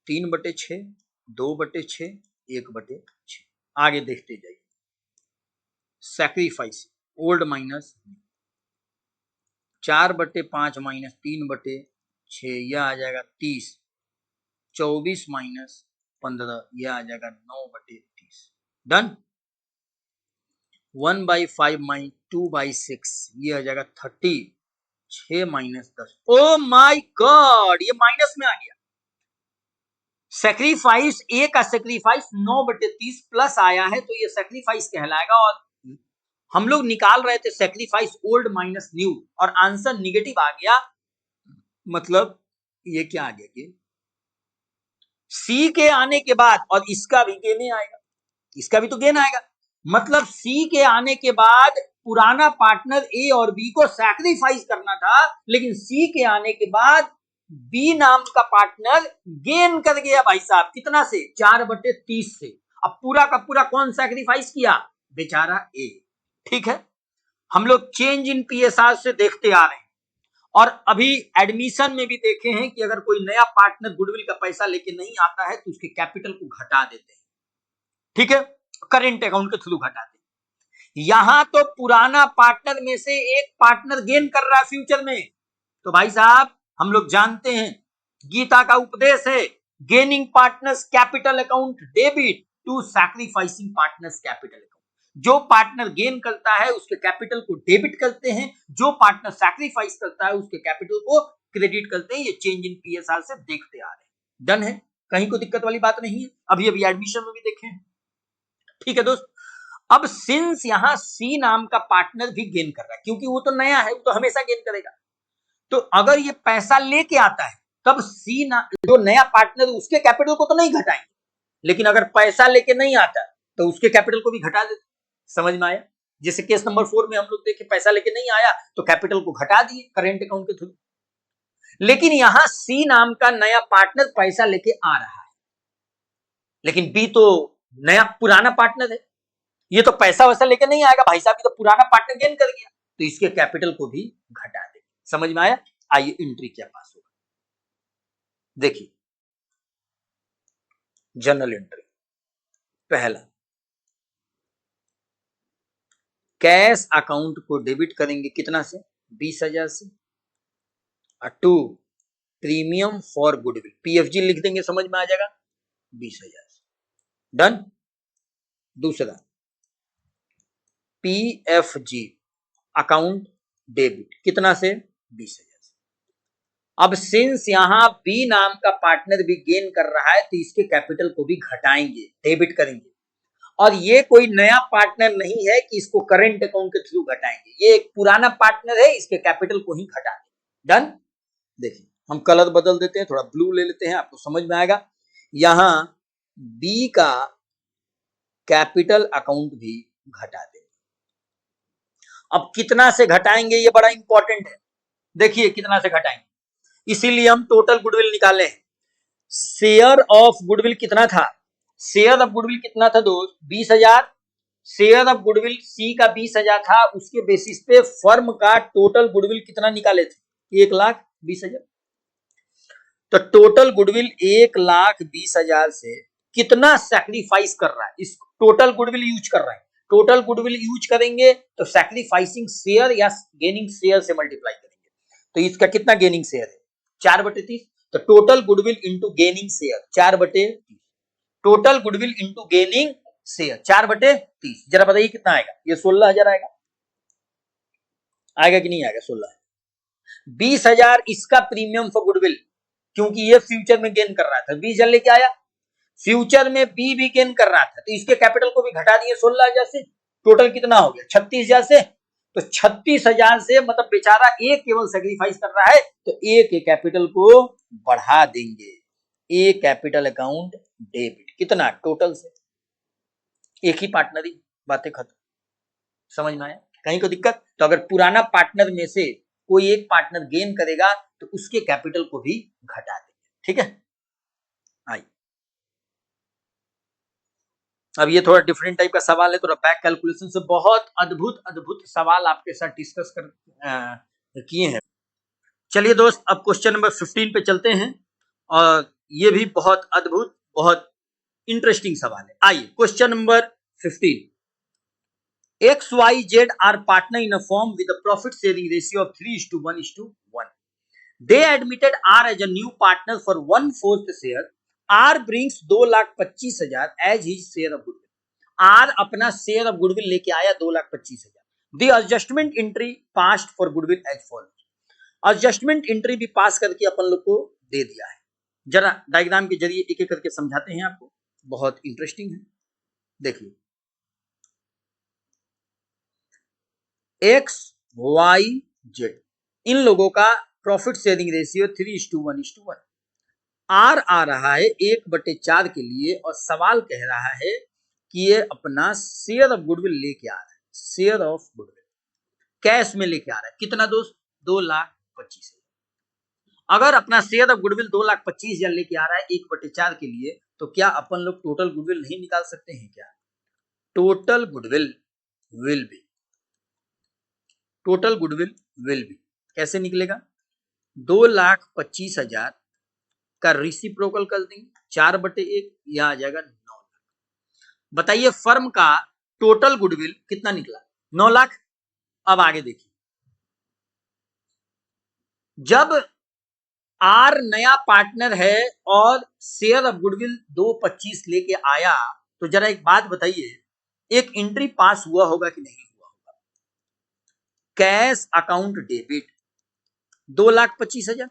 3/6, 2/6, 1/6। आगे देखते जाइए। सैक्रिफाइस ओल्ड माइनस 4/5 माइनस 3/6, यह आ जाएगा 30। 24 माइनस 15, यह आ जाएगा 9/30। डन। 1/5 माइनस 2/6, ये आ जाएगा 30। 6 माइनस 10, ओ माई गॉड, ये माइनस में आ गया। सेक्रीफाइस ए का सेक्रीफाइस 9/30 प्लस आया है, तो ये सेक्रीफाइस कहलाएगा। और हम लोग निकाल रहे थे सेक्रीफाइस ओल्ड माइनस न्यू, और आंसर निगेटिव आ गया। मतलब ये क्या आ गया कि सी के आने के बाद, और इसका भी गेन आएगा, इसका भी तो गेन आएगा। मतलब सी के आने के बाद पुराना पार्टनर ए और बी को सैक्रिफाइस करना था, लेकिन सी के आने के बाद बी नाम का पार्टनर गेन कर गया भाई साहब। कितना से? 4/30 से। अब पूरा का पूरा कौन सैक्रिफाइस किया? बेचारा ए। ठीक है, हम लोग चेंज इन पीएसआर से देखते आ रहे हैं, और अभी एडमिशन में भी देखे हैं कि अगर कोई नया पार्टनर गुडविल का पैसा लेके नहीं आता है तो उसके कैपिटल को घटा देते हैं। ठीक है, करेंट अकाउंट के थ्रू घटाते हैं। यहां तो पुराना पार्टनर में से एक पार्टनर गेन कर रहा है फ्यूचर में, तो भाई साहब हम लोग जानते हैं गीता का उपदेश है, gaining partners capital account debit to sacrificing partners capital account. जो पार्टनर गेन करता है उसके कैपिटल को डेबिट करते हैं, जो पार्टनर सैक्रिफाइस करता है उसके कैपिटल को क्रेडिट करते हैं। ये चेंज इन पीएसआर से देखते आ रहे हैं। डन है, कहीं कोई दिक्कत वाली बात नहीं है। अभी अभी एडमिशन में भी देखें। ठीक है दोस्त, अब सिंस यहां सी नाम का पार्टनर भी गेन कर रहा है, क्योंकि वो तो नया है, वो तो हमेशा गेन करेगा। तो अगर ये पैसा लेके आता है तब सी ना जो नया पार्टनर उसके कैपिटल को तो नहीं घटाएंगे, लेकिन अगर पैसा लेके नहीं आता तो उसके कैपिटल को भी घटा देते। समझ में आया? जैसे केस नंबर 4 में हम लोग देखे, पैसा लेके नहीं आया तो कैपिटल को घटा दिए करेंट अकाउंट के थ्रू। लेकिन यहां सी नाम का नया पार्टनर पैसा लेके आ रहा है, लेकिन बी तो नया पुराना पार्टनर है, ये तो पैसा वैसा लेके नहीं आएगा भाई साहब, ये तो पुराना पार्टनर गेन कर गया, तो इसके कैपिटल को भी घटा दे। समझ में आया? आइए एंट्री क्या पास होगा। देखिए जर्नल एंट्री, पहला कैश अकाउंट को डेबिट करेंगे कितना से? 20,000 से। 2 प्रीमियम फॉर गुडविल, पीएफजी लिख देंगे, समझ में आ जाएगा, 20,000 से। डन। दूसरा पीएफजी अकाउंट डेबिट कितना से? 20,000 से। अब सिंस यहां बी नाम का पार्टनर भी गेन कर रहा है तो इसके कैपिटल को भी घटाएंगे, डेबिट करेंगे। और ये कोई नया पार्टनर नहीं है कि इसको करंट अकाउंट के थ्रू घटाएंगे, ये एक पुराना पार्टनर है, इसके कैपिटल को ही घटा देंगे। डन। देखिए हम कलर बदल देते हैं, थोड़ा ब्लू ले लेते हैं, आपको समझ में आएगा। यहां बी का कैपिटल अकाउंट भी घटा देंगे। अब कितना से घटाएंगे ये बड़ा इंपॉर्टेंट है। देखिए कितना से घटाएंगे, इसीलिए हम टोटल गुडविल निकाले हैं। शेयर ऑफ गुडविल कितना था? शेयर ऑफ गुडविल कितना था दोस्त? 20,000। शेयर ऑफ गुडविल सी का 20,000 था, उसके बेसिस पे फर्म का टोटल गुडविल कितना निकाले थे? 1,20,000। तो टोटल गुडविल 1,20,000 से कितना सैक्रिफाइस कर रहा है? इस टोटल गुडविल यूज कर रहा है, टोटल गुडविल यूज करेंगे तो सैक्रिफाइसिंग शेयर या गेनिंग शेयर से मल्टीप्लाई करेंगे, तो इसका कितना गेनिंग शेयर है? 4/30। तो total goodwill into gaining share 4/30। Total goodwill into gaining share 4/30। जरा बताइए कितना आएगा? ये 16,000 आएगा, आएगा कि नहीं आएगा? 16। 20,000 इसका प्रीमियम फॉर गुडविल, क्योंकि ये फ्यूचर में गेन कर रहा था, 20,000 लेके आया, फ्यूचर में बी भी गेन कर रहा था, तो इसके कैपिटल को भी घटा दिए 16,000 से, टोटल कितना हो गया 36,000 से। तो 36,000 से मतलब बेचारा एक केवल सेक्रीफाइस कर रहा है, तो ए के कैपिटल को बढ़ा देंगे, ए कैपिटल अकाउंट डेबिट, कितना टोटल से, एक ही पार्टनर ही, बातें खत्म। समझ में आया? कहीं को दिक्कत? तो अगर पुराना पार्टनर में से कोई एक पार्टनर गेन करेगा तो उसके कैपिटल को भी घटा देंगे, ठीक है। आइए, अब ये थोड़ा डिफरेंट टाइप का सवाल है, थोड़ा बैक कैलकुलेशन से बहुत अद्भुत अद्भुत सवाल आपके साथ डिस्कस कर किए हैं। चलिए दोस्त, अब क्वेश्चन नंबर 15 पे चलते हैं, और ये भी बहुत अद्भुत, बहुत इंटरेस्टिंग सवाल है। आइए, question number 15, XYZ are partner in a firm with a profit sharing ratio of 3:1:1. They admitted R as a new partner for 1/4 share. R brings 2,25,000 as his share of goodwill. R अपना share of goodwill लेके आया 2,25,000. The adjustment entry passed for goodwill as follows. Adjustment entry भी पास करके अपन लोग को दे दिया है। जरा डायग्राम के जरिए एक एक करके समझाते हैं आपको, बहुत इंटरेस्टिंग है, देखिए। एक्स वाई जेड, इन लोगों का प्रॉफिट शेयरिंग रेशियो 3:1:1। आर आ रहा है 1/4 के लिए, और सवाल कह रहा है कि ये अपना शेयर ऑफ गुडविल लेके आ रहा है, शेयर ऑफ गुडविल कैश में लेके आ रहा है, कितना दोस्त, 2,25,000। अगर अपना शेयर ऑफ गुडविल 2,25,000 लेके आ रहा है 1/4 के लिए, तो क्या अपन लोग टोटल गुडविल नहीं निकाल सकते हैं क्या? Total goodwill will be, total goodwill will be कैसे निकलेगा? 2,25,000 का रिसिप्रोकल कर देंगे 4/1, यह आ जाएगा 9 लाख। बताइए फर्म का टोटल गुडविल कितना निकला? 9 लाख। अब आगे देखिए, जब आर नया पार्टनर है और शेयर ऑफ गुडविल 2,25 लेके आया, तो जरा एक बात बताइए, एक एंट्री पास हुआ होगा कि नहीं हुआ होगा? कैश अकाउंट डेबिट 2,25,000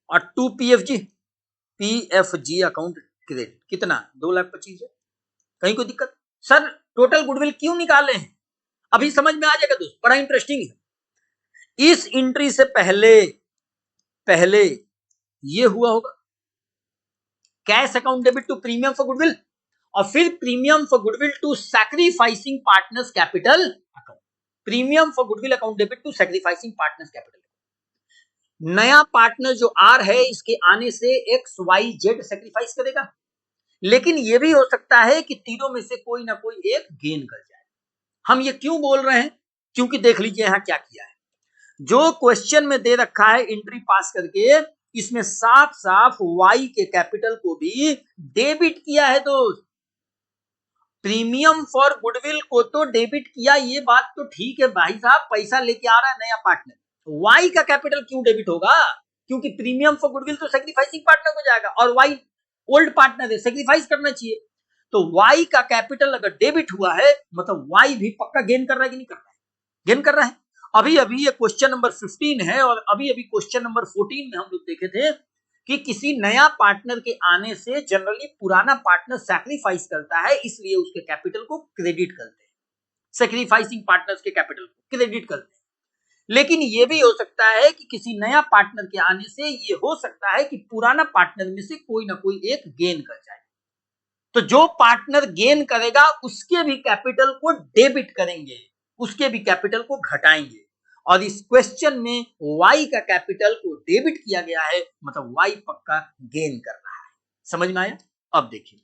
और 2 पीएफजी अकाउंट क्रेडिट कितना? 2,25,000। कहीं कोई दिक्कत? सर टोटल गुडविल क्यों निकाले हैं? अभी समझ में आ जाएगा दोस्त, बड़ा इंटरेस्टिंग है। इस एंट्री से पहले ये हुआ होगा cash account debit to premium for goodwill, और फिर premium for goodwill to sacrificing partners capital account, premium for goodwill account debit to sacrificing partners capital. नया पार्टनर जो आर है, इसके आने से एक्स वाई जेड सैक्रिफाइस करेगा, लेकिन यह भी हो सकता है कि तीनों में से कोई ना कोई एक गेन कर जाए। हम ये क्यों बोल रहे हैं? क्योंकि देख लीजिए यहां क्या किया है, जो क्वेश्चन में दे रखा है एंट्री पास करके, इसमें साफ साफ वाई के कैपिटल को भी डेबिट किया है दोस्त। प्रीमियम फॉर गुडविल को तो डेबिट किया, ये बात तो ठीक है भाई साहब, पैसा लेके आ रहा है नया पार्टनर, वाई का कैपिटल क्यों डेबिट होगा? क्योंकि प्रीमियम फॉर गुडविल तो सैक्रिफाइसिंग पार्टनर को जाएगा, और वाई ओल्ड पार्टनर है, सैक्रिफाइस करना चाहिए। तो वाई का कैपिटल अगर डेबिट हुआ है, मतलब वाई भी पक्का गेन कर रहा है कि नहीं कर रहा है? गेन कर रहा है। अभी अभी ये क्वेश्चन नंबर 15 है, और अभी अभी क्वेश्चन नंबर 14 में हम लोग देखे थे कि किसी नया पार्टनर के आने से जनरली पुराना पार्टनर सैक्रिफाइस करता है, इसलिए उसके कैपिटल को क्रेडिट करते हैं, सैक्रिफाइसिंग पार्टनर्स के कैपिटल को क्रेडिट करते हैं। लेकिन यह भी हो सकता है कि किसी नया पार्टनर के आने से ये हो सकता है कि पुराना पार्टनर में से कोई ना कोई एक गेन कर जाए, तो जो पार्टनर गेन करेगा उसके भी कैपिटल को डेबिट करेंगे, उसके भी कैपिटल को घटाएंगे, और इस क्वेश्चन में वाई का कैपिटल को डेबिट किया गया है, मतलब वाई पक्का गेन कर रहा है। समझ में आया? अब देखिए,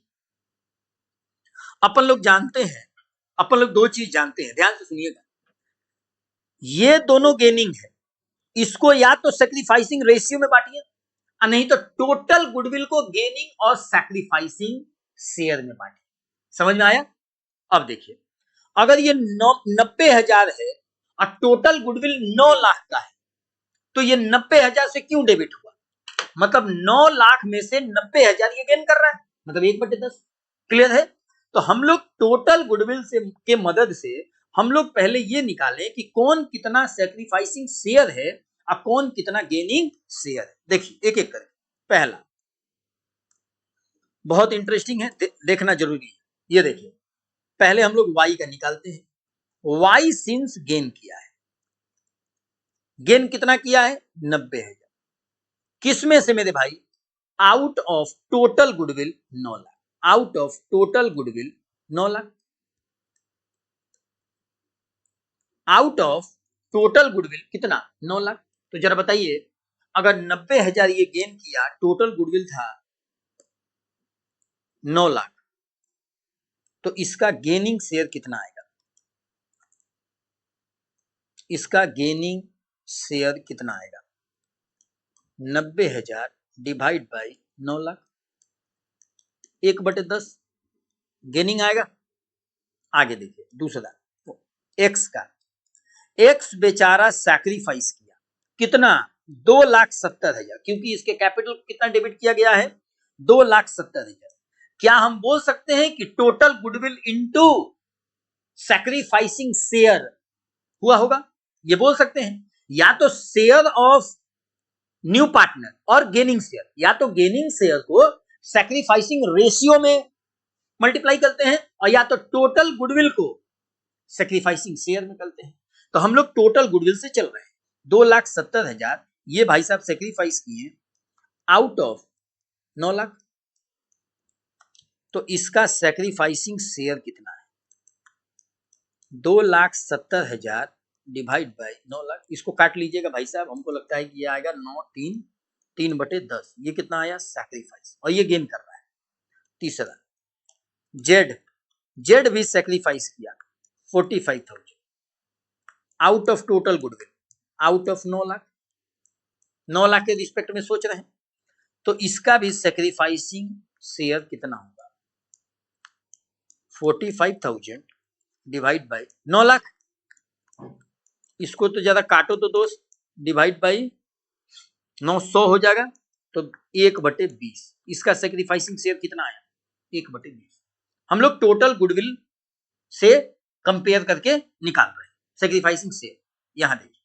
अपन लोग जानते हैं, अपन लोग दो चीज जानते हैं, ध्यान से सुनिएगा, ये दोनों गेनिंग है, इसको या तो सैक्रिफाइसिंग रेशियो में बांटिए, नहीं तो टोटल गुडविल को गेनिंग और सैक्रिफाइसिंग शेयर में बांटिए। समझ में आया? अब देखिए, अगर ये 90,000 है और टोटल गुडविल 9 लाख का है, तो ये 90,000 से क्यों डेबिट हुआ? मतलब 9 लाख में से 90,000 ये गेन कर रहा है, मतलब 1/10। क्लियर है? तो हम लोग टोटल गुडविल से के मदद से हम लोग पहले ये निकालें कि कौन कितना सैक्रिफाइसिंग शेयर है और कौन कितना गेनिंग शेयर है। देखिए एक एक करके। पहला बहुत इंटरेस्टिंग है, देखना जरूरी है। ये देखिए, पहले हम लोग वाई का निकालते हैं। वाई सिंस गेन किया है, गेन कितना किया है? 90,000। किस में से मेरे भाई? Out of total goodwill 9 lakh. Out of total goodwill 9 lakh. Out of total goodwill कितना? 9 लाख। तो जरा बताइए, अगर 90,000 ये गेन किया, टोटल गुडविल था 9 लाख, तो इसका गेनिंग शेयर कितना आएगा? इसका गेनिंग शेयर कितना आएगा? 90,000 डिवाइड बाई 9 लाख, 1/10 गेनिंग आएगा। आगे देखिए दूसरा, एक्स का। एक्स बेचारा सैक्रिफाइस किया कितना? 2,70,000, क्योंकि इसके कैपिटल कितना डेबिट किया गया है? 2,70,000। क्या हम बोल सकते हैं कि total goodwill into sacrificing share हुआ होगा? ये बोल सकते हैं। या तो शेयर ऑफ न्यू पार्टनर और गेनिंग शेयर, या तो गेनिंग शेयर को सैक्रिफाइसिंग रेशियो में मल्टीप्लाई करते हैं, और या तो टोटल गुडविल को सैक्रिफाइसिंग शेयर में करते हैं। तो हम लोग टोटल गुडविल से चल रहे हैं। 2,70,000 ये भाई साहब सैक्रिफाइस किए आउट ऑफ 9 लाख। तो इसका सैक्रिफाइसिंग शेयर कितना है? 2,70,000 डिवाइड बाई 9 लाख। इसको काट लीजिएगा भाई साहब, हमको लगता है कि ये आएगा 9 3 3/10। ये कितना आया? सैक्रिफाइस, और ये गेन कर रहा है। तीसरा जेड, जेड भी सैक्रिफाइस किया 45,000 out of total goodwill, out of 9 lakh. 9 lakh के रिस्पेक्ट में सोच रहे हैं, तो इसका भी सैक्रिफाइसिंग शेयर कितना होगा? 45,000 डिवाइड बाई 9 लाख। इसको तो ज्यादा काटो तो दोस्त, डिवाइड बाई 900 हो जाएगा, तो 1/20। इसका सैक्रिफाइसिंग शेयर कितना आया? 1/20। हम लोग टोटल गुडविल से कंपेयर करके निकाल रहे हैं सैक्रिफाइसिंग शेयर। यहां देखिए,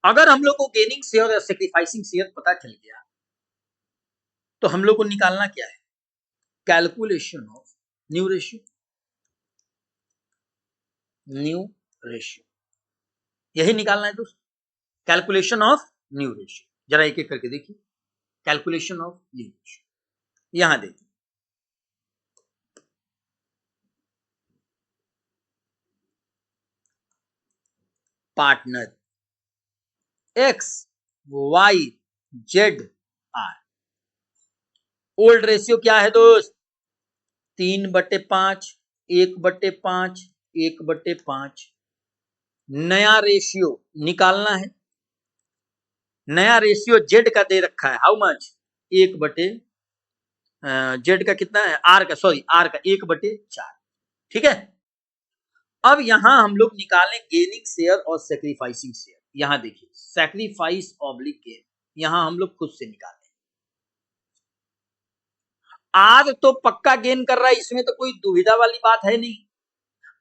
अगर हम लोग को गेनिंग शेयर और सैक्रिफाइसिंग शेयर पता चल गया, तो हम लोग को निकालना क्या है? Calculation of new ratio. New ratio यही निकालना है दोस्त, कैलकुलेशन ऑफ न्यू रेशियो। जरा एक एक करके देखिए, कैलकुलेशन ऑफ न्यू रेशियो। यहां देखिए, partner X Y Z R. Old ratio क्या है दोस्त? 3/5, 1/5, 1/5। नया रेशियो निकालना है। नया रेशियो जेड का दे रखा है, हाउ मच? 1/, जेड का कितना है? आर का, सॉरी आर का 1/4। ठीक है। अब यहां हम लोग निकालें गेनिंग शेयर और सैक्रिफाइसिंग शेयर। यहां देखिए, सैक्रिफाइस ऑब्लिक गेन, यहां हम लोग खुद से निकालें। आर तो पक्का गेन कर रहा है, इसमें तो कोई दुविधा वाली बात है नहीं।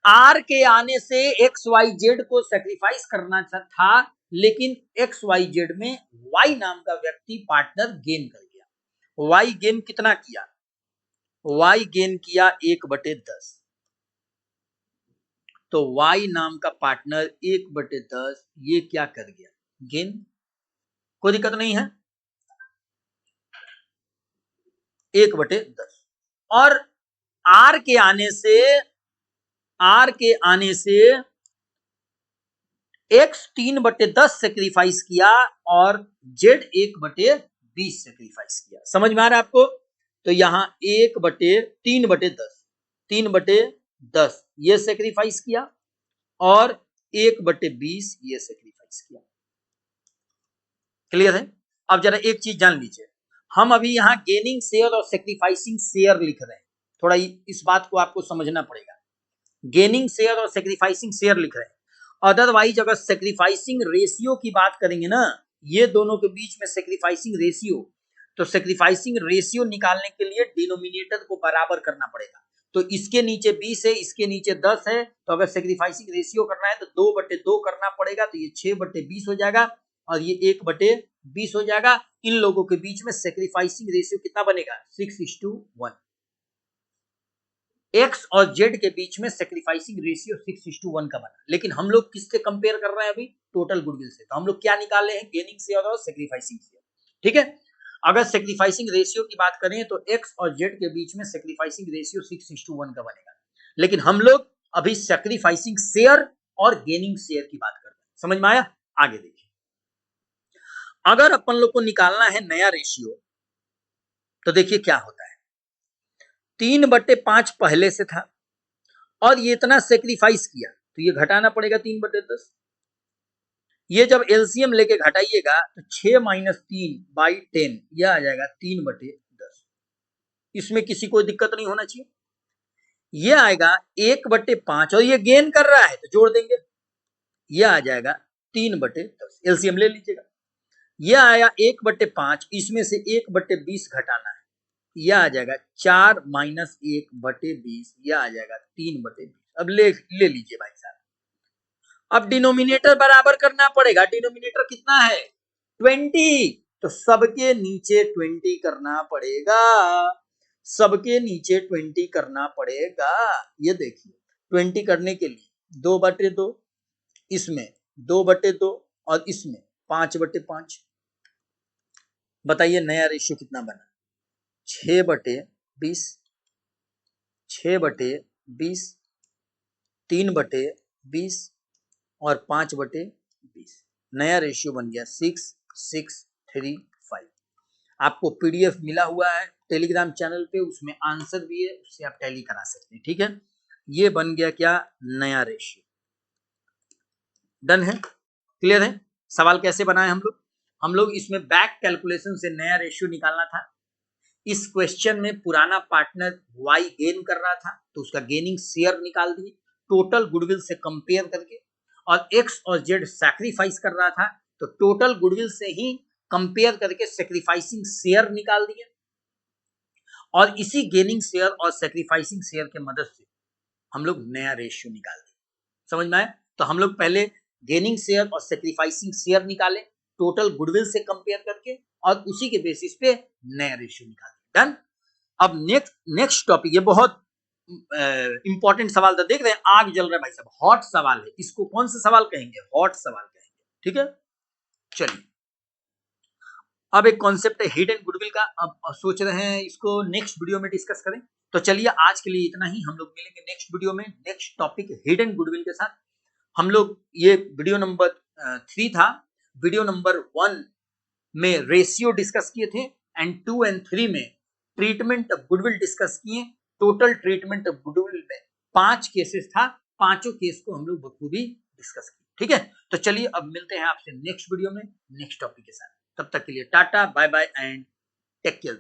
आर के आने से एक्स वाई जेड को सैक्रिफाइस करना था, लेकिन एक्स वाई जेड में वाई नाम का व्यक्ति पार्टनर गेन कर गया। वाई गेन कितना किया? वाई गेन किया 1/10। तो वाई नाम का पार्टनर 1/10 ये क्या कर गया? गेन। कोई दिक्कत नहीं है, 1/10। और आर के आने से, आर के आने से एक्स 3/10 सेक्रीफाइस किया और जेड 1/20 सेक्रीफाइस किया। समझ में आ रहा है आपको? तो यहां 1/3/10, 3/10 ये सेक्रीफाइस किया और 1/20 ये सेक्रीफाइस किया। क्लियर है? अब जरा एक चीज जान लीजिए, हम अभी यहाँ गेनिंग शेयर और सेक्रीफाइसिंग शेयर लिख रहे हैं। थोड़ा इस बात को आपको समझना पड़ेगा। गेनिंग शेयर और सेक्रीफाइसिंग शेयर लिख रहे हैं। अदरवाइज अगर सेक्रीफाइसिंग रेशियो की बात करेंगे ना, ये दोनों के बीच में सेक्रीफाइसिंग रेशियो, तो सेक्रीफाइसिंग रेशियो निकालने के लिए डिनोमिनेटर को बराबर करना पड़ेगा। तो इसके नीचे 20 है, इसके नीचे 10 है, तो अगर सेक्रीफाइसिंग रेशियो करना है तो 2/2 करना पड़ेगा, तो ये 6/20 हो जाएगा और ये 1/20 हो जाएगा। इन लोगों के बीच में सेक्रीफाइसिंग रेशियो कितना बनेगा? 6:1। एक्स और जेड के बीच में सेक्रीफाइसिंग रेशियो 6:1 का बना, लेकिन हम लोग किससे कंपेयर कर रहे हैं अभी? टोटल गुडविल से। तो हम लोग क्या निकाले हैं? गेनिंग शेयर और सेक्रीफाइसिंग शेयर। ठीक है, अगर सेक्रीफाइसिंग रेशियो की बात करें तो एक्स और जेड के बीच में सेक्रीफाइसिंग रेशियो 6:1 का बनेगा, लेकिन हम लोग अभी सेक्रीफाइसिंग शेयर और गेनिंग शेयर की बात कर रहे हैं। समझ में आया? आगे देखिए, अगर अपन लोग को निकालना है नया रेशियो तो देखिए क्या होता है। 3/5 पहले से था और ये इतना सेक्रीफाइस किया तो ये घटाना पड़ेगा 3/10। ये जब एलसीएम लेके घटाइएगा तो 6 - 3/10 यह आ जाएगा 3/10। इसमें किसी को दिक्कत नहीं होना चाहिए। ये आएगा 1/5 और ये गेन कर रहा है तो जोड़ देंगे, यह आ जाएगा 3/10। एलसीएम ले लीजिएगा। यह आया 1/5, इसमें से 1/20 घटाना है, यह आ जाएगा 4 - 1/20, यह आ जाएगा 3/20। अब ले लीजिए भाई साहब। अब डिनोमिनेटर बराबर करना पड़ेगा। डिनोमिनेटर कितना है? 20, तो सबके नीचे 20 करना पड़ेगा, सबके नीचे 20 करना पड़ेगा। ये देखिए 20 करने के लिए 2/2, इसमें 2/2 और इसमें 5/5। बताइए नया रेशियो कितना बना? 6/20, 6/20, 3/20 और 5/20। नया रेशियो बन गया 6:6:3:5। आपको पीडीएफ मिला हुआ है टेलीग्राम चैनल पे, उसमें आंसर भी है, उससे आप टैली करा सकते हैं। ठीक है, ये बन गया क्या? नया रेशियो। डन है? क्लियर है? सवाल कैसे बनाए हम लोग इसमें बैक कैलकुलेशन से नया रेशियो निकालना था। इस क्वेश्चन में पुराना पार्टनर वाई गेन कर रहा था तो उसका गेनिंग शेयर निकाल दिए टोटल गुडविल से कंपेयर करके, और एक्स और जेड सैक्रिफाइस कर रहा था तो टोटल गुडविल से ही कंपेयर करके सैक्रिफाइसिंग शेयर निकाल दिए, और इसी गेनिंग शेयर और सैक्रिफाइसिंग शेयर के मदद से हम लोग नया रेशियो निकाल दिए। समझ में आया? तो हम लोग पहले गेनिंग शेयर और सैक्रिफाइसिंग शेयर निकाले टोटल गुडविल से कंपेयर करके, और उसी के बेसिस पे नया रेशियो निकाले। डन। अब नेक्स्ट टॉपिक, ये बहुत इंपॉर्टेंट सवाल था। देख रहे हैं आग जल रहा है भाई साहब, हॉट सवाल है। इसको कौन सा सवाल कहेंगे? हॉट सवाल कहेंगे। ठीक है, चलिए अब एक कॉन्सेप्ट है हिडन गुडविल का। अब सोच रहे हैं इसको नेक्स्ट वीडियो में डिस्कस करें, तो चलिए आज के लिए इतना ही। हम लोग मिलेंगे नेक्स्ट वीडियो में नेक्स्ट टॉपिक हिडन गुडविल के साथ। हम लोग ये वीडियो नंबर 3 था। वीडियो नंबर 1 में रेशियो डिस्कस किए थे एंड 2 और 3 में ट्रीटमेंट ऑफ गुडविल डिस्कस किए। टोटल ट्रीटमेंट ऑफ गुडविल में 5 केसेस था, पांचों केस को हम लोग बखूबी डिस्कस किए। ठीक है, तो चलिए अब मिलते हैं आपसे नेक्स्ट वीडियो में नेक्स्ट टॉपिक के साथ। तब तक के लिए tata bye bye and take care.